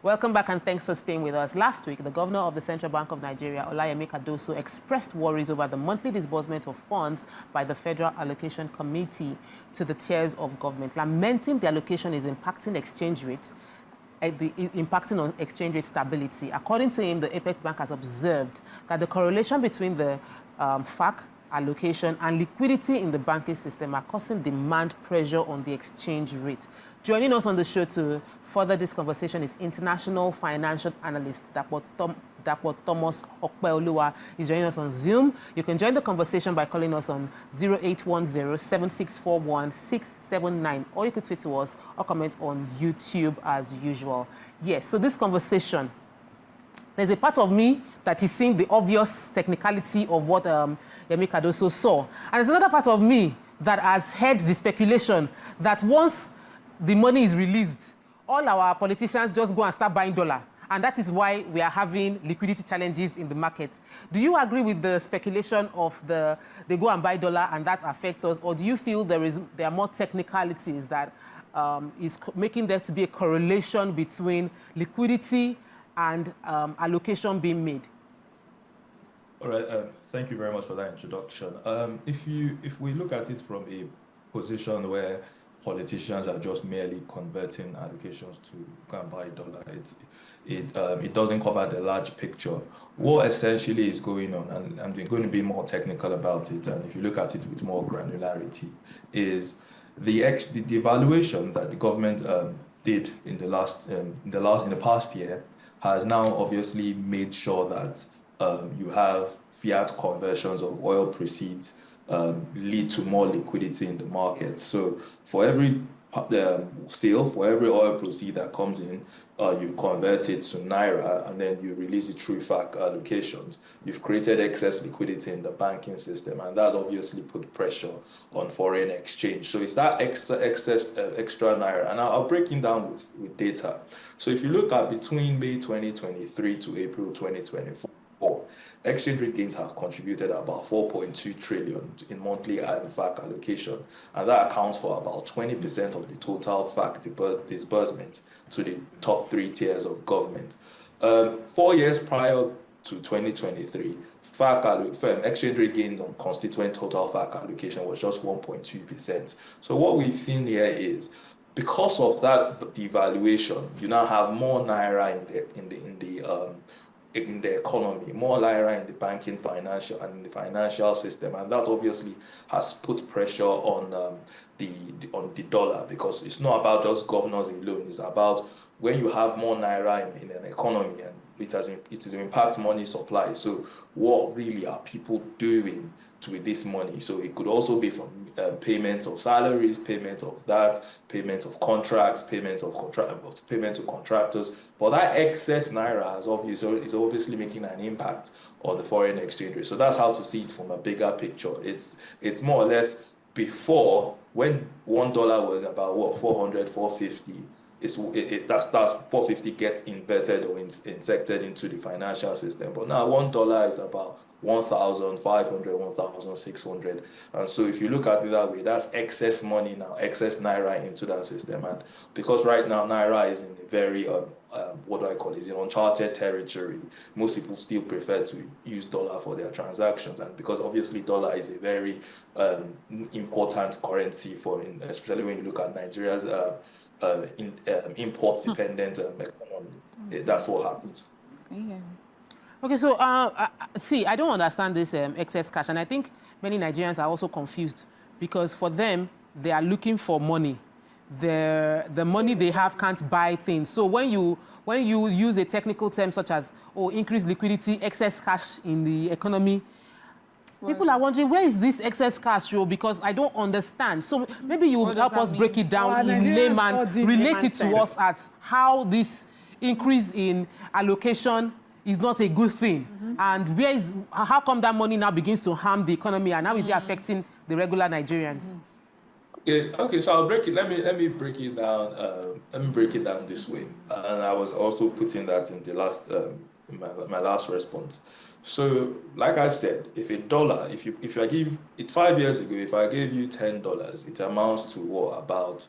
Welcome back and thanks for staying with us. Last week, the governor of the Central Bank of Nigeria, Olayemi Cardoso, expressed worries over the monthly disbursement of funds by the Federal Allocation Committee to the tiers of government, lamenting the allocation is impacting exchange rates, impacting on exchange rate stability. According to him, the Apex Bank has observed that the correlation between the FAC allocation and liquidity in the banking system are causing demand pressure on the exchange rate. Joining us on the show to further this conversation is international financial analyst Dapo Thomasas Okpeoluwa. Is joining us on Zoom. You can join the conversation by calling us on 0810-7641-679, or you could tweet to us or comment on YouTube as usual. Yes, so this conversation, there's a part of me that is seeing the obvious technicality of what Yemi Cardoso saw. And there's another part of me that has heard the speculation that once the money is released, all our politicians just go and start buying dollar. And that is why we are having liquidity challenges in the market. Do you agree with the speculation of they go and buy dollar and that affects us? Or do you feel there are more technicalities that is making there to be a correlation between liquidity and allocation being made? All right, thank you very much for that introduction. If we look at it from a position where politicians are just merely converting allocations to go and buy dollar, it doesn't cover the large picture. What essentially is going on, and I'm going to be more technical about it, and if you look at it with more granularity, is the devaluation that the government did in the past year has now obviously made sure that you have fiat conversions of oil proceeds lead to more liquidity in the market. So for every sale, for every oil proceed that comes in, you convert it to Naira and then you release it through FAC allocations. You've created excess liquidity in the banking system, and that's obviously put pressure on foreign exchange. So it's that extra Naira, and I'll break it down with data. So if you look at between May 2023 to April 2024, exchange rate gains have contributed about 4.2 trillion in monthly FAC allocation, and that accounts for about 20% of the total FAC disbursement to the top 3 tiers of government. 4 years prior to 2023, exchange rate gain on constituent total FAC allocation was just 1.2%. So what we've seen here is, because of that devaluation, you now have more Naira in the economy, more Naira in the banking, financial, and in the financial system, and that obviously has put pressure on the dollar, because it's not about just governors alone. It's about when you have more Naira in an economy, and it is impact money supply. So what really are people doing with this money? So it could also be from payments of salaries, payment of that, payment of contracts, payment to contractors. But that excess Naira is obviously making an impact on the foreign exchange rate. So that's how to see it from a bigger picture. It's more or less before, when $1 was about what, 400, 450. That starts 450 gets inverted or injected into the financial system. But now $1 is about 1,500, 1,600. And so if you look at it that way, that's excess money now, excess Naira into that system. And because right now Naira is in a very, what do I call it, is in uncharted territory, most people still prefer to use dollar for their transactions. And because obviously dollar is a very important currency especially when you look at Nigeria's import-dependent economy. That's what happens. Yeah. Okay, so see, I don't understand this excess cash, and I think many Nigerians are also confused, because for them, they are looking for money. The money they have can't buy things. So when you use a technical term such as increased liquidity, excess cash in the economy, people are wondering, where is this excess cash, because I don't understand. So maybe you would help us break it down in layman, relate it to us as how this increase in allocation is not a good thing. And how come that money now begins to harm the economy, and how is it affecting the regular Nigerians? Okay, so I'll break it. Let me break it down. Let me break it down this way. And I was also putting that in the last my last response. So, like I've said, if I give it 5 years ago, if I gave you $10, it amounts to what, about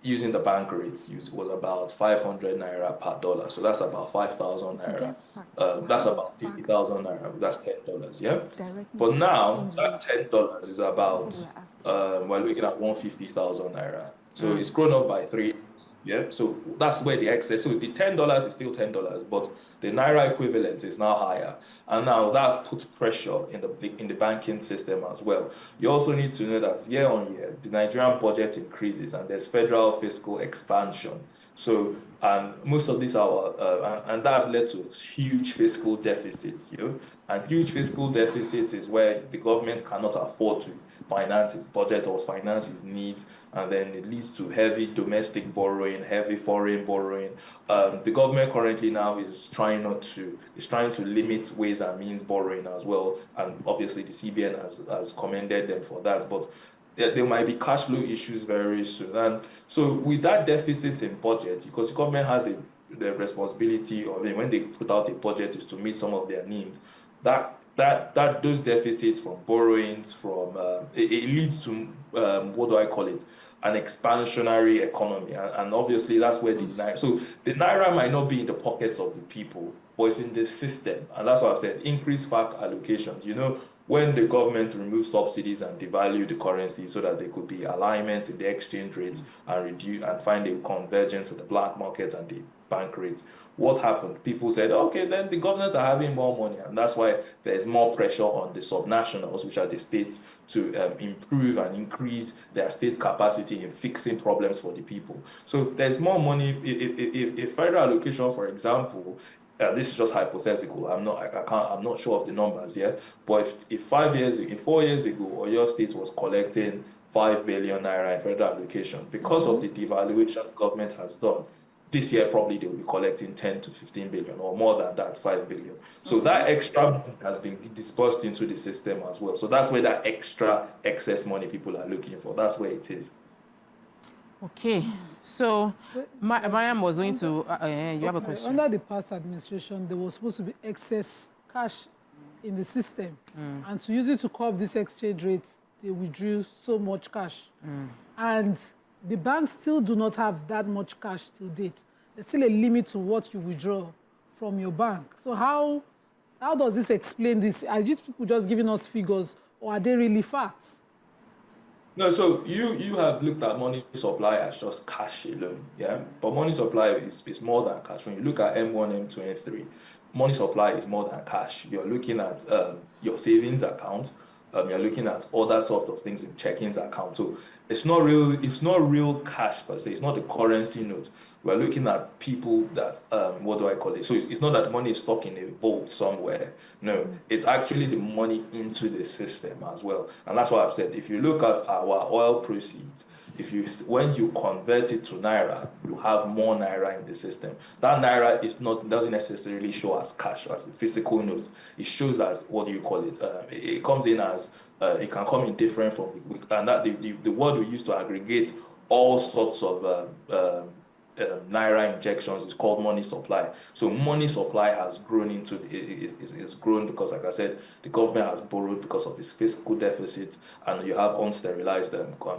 using the bank rates was about 500 naira per dollar. So that's about 5,000 naira. That's about 50,000 naira. That's $10. Yeah. But now that $10 is about we're looking at 150,000 naira. So it's grown up by 3x. Yeah. So that's where the excess. So the $10 is still $10, but the naira equivalent is now higher, and now that's put pressure in the banking system as well. You also need to know that year on year, the Nigerian budget increases, and there's federal fiscal expansion. So, and most of these are, and that's led to huge fiscal deficits. And huge fiscal deficits is where the government cannot afford to finance its budget or finance its needs, and then it leads to heavy domestic borrowing, heavy foreign borrowing. The government currently now is trying to limit ways and means borrowing as well, and obviously the CBN has commended them for that. But there might be cash flow issues very soon, and so with that deficit in budget, because the government has the responsibility, or when they put out a budget, is to meet some of their needs. That those deficits from borrowings from it leads to what do I call it, an expansionary economy, and obviously that's where the naira. So the naira might not be in the pockets of the people, but it's in the system, and that's why I've said increase FAC allocations. When the government removes subsidies and devalue the currency so that there could be alignment in the exchange rates and reduce and find a convergence with the black market and the bank rates, what happened? People said, okay, then the governors are having more money, and that's why there's more pressure on the subnationals, which are the states, to improve and increase their state capacity in fixing problems for the people. So there's more money. If federal allocation, for example, this is just hypothetical. I'm not sure of the numbers yet. But if 4 years ago, or your state was collecting 5 billion naira in federal allocation, because of the devaluation the government has done, this year probably they will be collecting 10 to 15 billion, or more than that, 5 billion. So that extra money has been dispersed into the system as well. So that's where that extra excess money people are looking for. That's where it is. Okay, so Mariam was going to, you have a question? Under the past administration, there was supposed to be excess cash in the system. And to use it to curb this exchange rate, they withdrew so much cash. And the banks still do not have that much cash to date. There's still a limit to what you withdraw from your bank. So how does this explain this? Are these people just giving us figures, or are they really facts? No, so you have looked at money supply as just cash alone, yeah? But money supply is more than cash. When you look at M1, M2, and M3, money supply is more than cash. You're looking at your savings account. You're looking at other sorts of things in checkings account. So it's not real cash per se. It's not the currency note. We're looking at people that, what do I call it? So it's not that the money is stuck in a vault somewhere. No, it's actually the money into the system as well. And that's what I've said. If you look at our oil proceeds, when you convert it to naira, you have more naira in the system. That naira doesn't necessarily show as cash, as the physical notes. It shows as, what do you call it? It comes in as, it can come in different from, and that the word we use to aggregate all sorts of naira injections is called money supply. So money supply has grown it's grown because, like I said, the government has borrowed because of its fiscal deficit, and you have unsterilized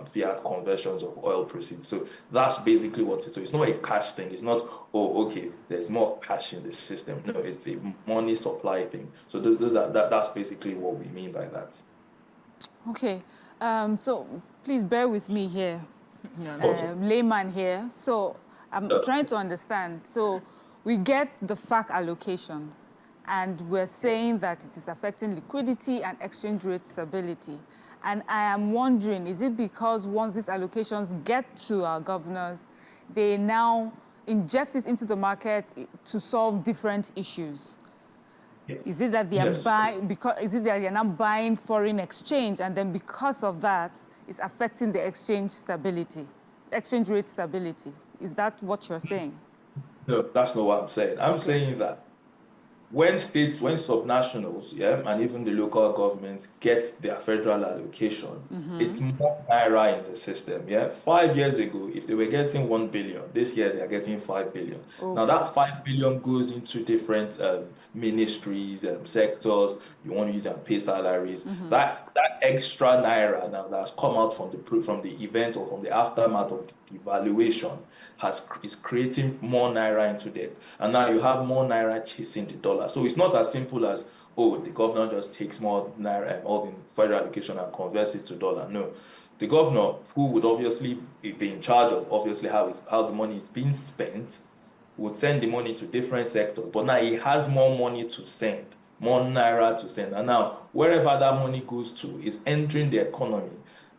fiat conversions of oil proceeds. So that's basically what it is. So it's not a cash thing. It's not, oh, okay, there's more cash in the system. No, it's a money supply thing. So that's basically what we mean by that. Okay, so please bear with me here, layman here. So I'm trying to understand. So we get the FAC allocations, and we're saying that it is affecting liquidity and exchange rate stability. And I am wondering, is it because once these allocations get to our governors, they now inject it into the market to solve different issuage? Yes. Is it that they are is it that they are now buying foreign exchange, and then because of that, it's affecting the exchange rate stability? Is that what you're saying? No, that's not what I'm saying. I'm saying that when states, when subnationals, and even the local governments get their federal allocation, it's more Naira in the system, 5 years ago, if they were getting 1 billion, this year they're getting 5 billion. Now that 5 billion goes into different ministries, sectors, you want to use and pay salaries. That extra Naira now that's come out from the event or from the aftermath of the devaluation is creating more Naira into there. And now you have more Naira chasing the dollar. So it's not as simple as, oh, the governor just takes more Naira, all the federal allocation and converts it to dollar. No. The governor, who would obviously be in charge of obviously how the money is being spent, would send the money to different sectors. But now he has more money to send, more Naira to send. And now wherever that money goes to is entering the economy.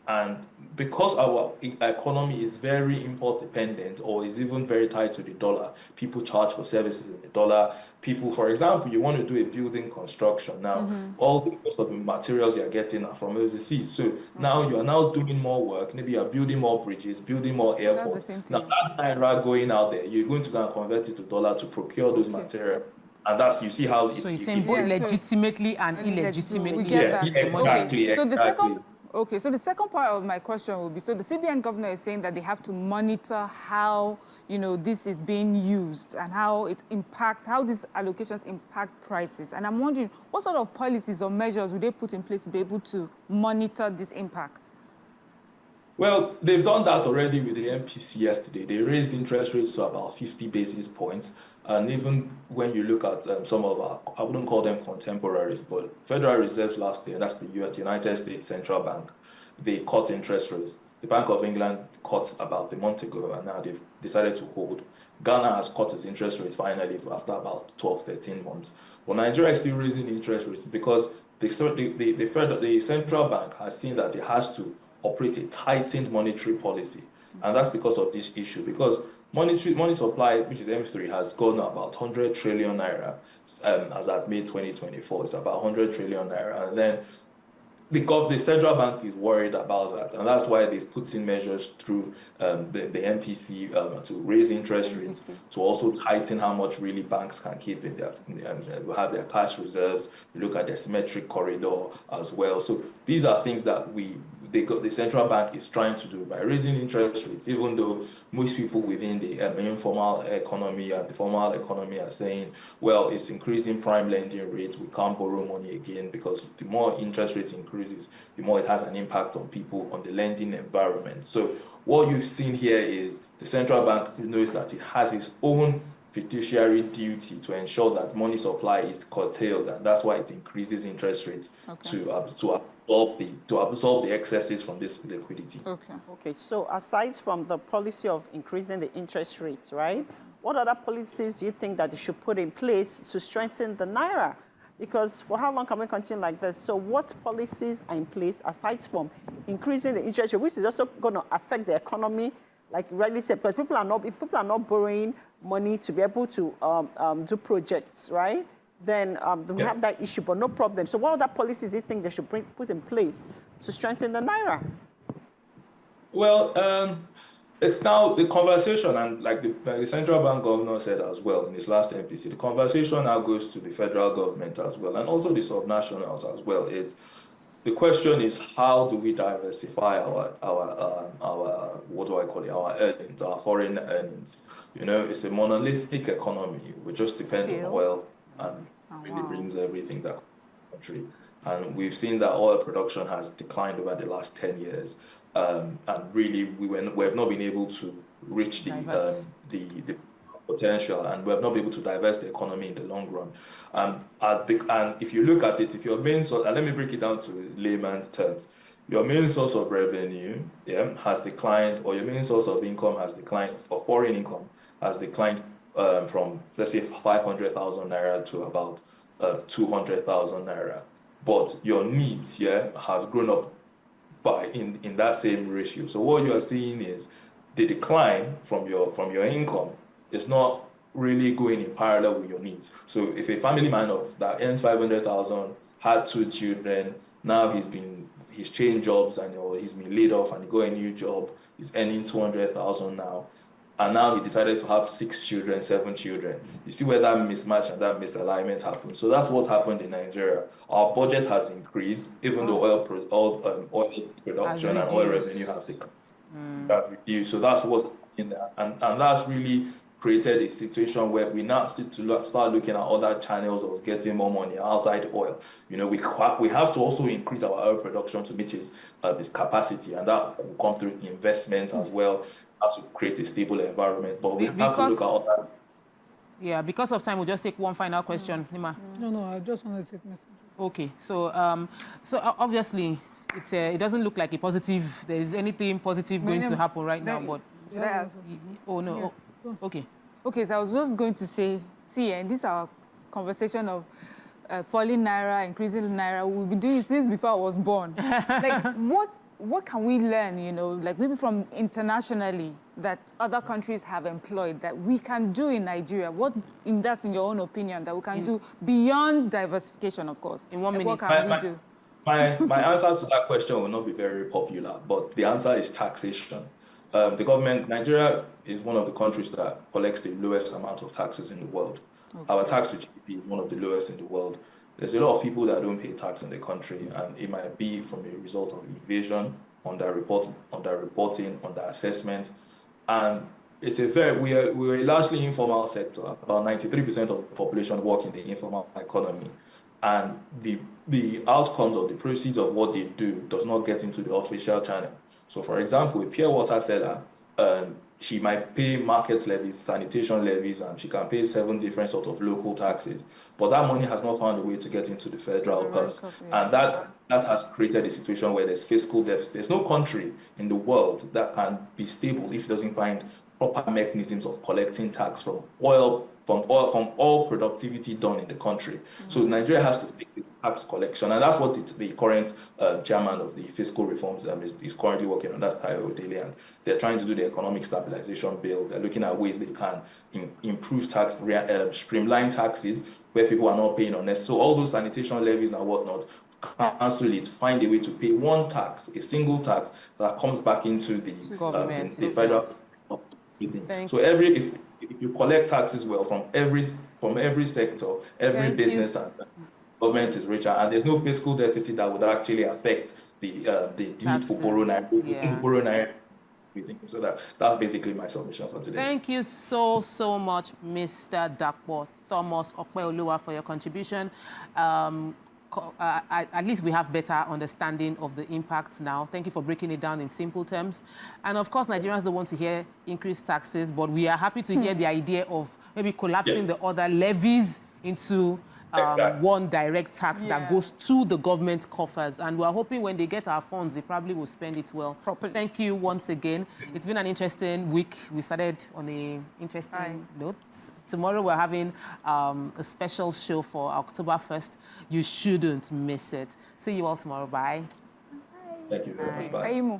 And because our economy is very import dependent or is even very tied to the dollar, people charge for services in the dollar. People, for example, you want to do a building construction now, all the most of the materials you're getting are from overseas. So now you are now doing more work. Maybe you're building more bridges, building more airports. Now that Naira going out there, you're going to go and convert it to dollar to procure those materials. And that's, you see how So you're saying both legitimately and illegitimately. We get that. Exactly. So the second part of my question will be, so the CBN governor is saying that they have to monitor how, this is being used and how it impacts, how these allocations impact prices. And I'm wondering, what sort of policies or measures would they put in place to be able to monitor this impact? Well, they've done that already with the MPC yesterday. They raised interest rates to about 50 basis points. And even when you look at some of our, I wouldn't call them contemporaries, but Federal Reserve last year, that's the United States Central Bank, they cut interest rates. The Bank of England cut about a month ago, and now they've decided to hold. Ghana has cut its interest rates finally after about 12, 13 months. But Nigeria is still raising interest rates because the central bank has seen that it has to operate a tightened monetary policy. And that's because of this issue, because money supply, which is M3, has gone about 100 trillion naira as at May 2024. It's about 100 trillion naira. And then the central bank is worried about that. And that's why they've put in measures through the MPC to raise interest rates, to also tighten how much really banks can keep in their, have their cash reserves. You look at the symmetric corridor as well. So these are things that the central bank is trying to do by raising interest rates, even though most people within the informal economy and the formal economy are saying, well, it's increasing prime lending rates, we can't borrow money again, because the more interest rates increases, the more it has an impact on people, on the lending environment. So what you've seen here is the central bank knows that it has its own fiduciary duty to ensure that money supply is curtailed, and that's why it increases interest rates to absorb the excesses from this liquidity. Okay. So aside from the policy of increasing the interest rates, right? What other policies do you think that they should put in place to strengthen the Naira? Because for how long can we continue like this? So what policies are in place aside from increasing the interest rate, which is also going to affect the economy, like you rightly said, because if people are not borrowing money to be able to do projects, right? Then we have that issue, but no problem. So what other policies do you think they should put in place to strengthen the Naira? Well, it's now the conversation, and like the central bank governor said as well in his last MPC, the conversation now goes to the federal government as well, and also the subnationals as well. The question is, how do we diversify our what do I call it, our earnings, our foreign earnings? It's a monolithic economy. We just depend on oil, and really brings everything that country. And we've seen that oil production has declined over the last 10 years. And really, we have not been able to reach the potential, and we have not been able to divest the economy in the long run. And if you look at it, if your main source, and let me break it down to layman's terms, your main source of revenue has declined, or your main source of income has declined, or foreign income has declined from, let's say, 500,000 naira to about 200,000 naira. But your needs has grown up by in that same ratio. So what you are seeing is the decline from your income is not really going in parallel with your needs. So if a family man that earns 500,000 had 2 children, now he's changed jobs, and he's been laid off and he got a new job, he's earning 200,000 now. and now he decided to have 6 children, 7 children. You see where that mismatch and that misalignment happened. So that's what's happened in Nigeria. Our budget has increased, even though oil production and oil revenue have reduced. So that's what's in there. And that's really created a situation where we now start looking at other channels of getting more money outside oil. You know, we have to also increase our oil production to meet its capacity, and that will come through investments as well. Have to create a stable environment, but we have to look at all that. Yeah, because of time, we'll just take one final question, Nima. No, I just want to take messages. Okay, so obviously, it doesn't look like a positive. There is anything positive going to happen right now, but should I ask? Oh no. Yeah. Oh, okay. Okay, so I was just going to say, see, and this is our conversation of falling Naira, increasing Naira. We've been doing it since before I was born. Like, what can we learn, you know, like maybe from internationally that other countries have employed that we can do in Nigeria? That's in your own opinion, that we can do beyond diversification, of course? In 1 minute. What can we do? My answer to that question will not be very popular, but the answer is taxation. The government, Nigeria is one of the countries that collects the lowest amount of taxes in the world. Okay. Our tax to GDP is one of the lowest in the world. There's a lot of people that don't pay tax in the country, and it might be from a result of evasion, underreporting, underassessment, and it's we're a largely informal sector. About 93% of the population work in the informal economy, and the outcomes of the proceeds of what they do does not get into the official channel. So, for example, a pure water seller, she might pay market levies, sanitation levies, and she can pay 7 different sorts of local taxes. But that money has not found a way to get into the federal purse. And that has created a situation where there's fiscal deficit. There's no country in the world that can be stable if it doesn't find proper mechanisms of collecting tax from all productivity done in the country. So Nigeria has to fix its tax collection, and that's what the current chairman of the fiscal reforms is currently working on. That's Tayo Odele, and they're trying to do the economic stabilization bill. They're looking at ways they can improve tax, streamline taxes where people are not paying unnecessary. So all those sanitation levies and whatnot, cancel it, find a way to pay one tax, a single tax that comes back into the federal. So if you collect taxes well from every sector, every business, and government is richer, and there's no fiscal deficit that would actually affect the need for borrowing. So that's basically my submission for today. Thank you so much, Mr. Dapo Thomas Okpeoluwa, for your contribution. At least we have better understanding of the impacts now. Thank you for breaking it down in simple terms. And of course, Nigerians don't want to hear increased taxes, but we are happy to hear the idea of maybe collapsing the other levies into one direct tax that goes to the government coffers. And we're hoping when they get our funds, they probably will spend it well properly. Thank you once again. It's been an interesting week. We started on an interesting note. Tomorrow we're having a special show for October 1st. You shouldn't miss it. See you all tomorrow. Bye. Thank you very much. Bye. Bye.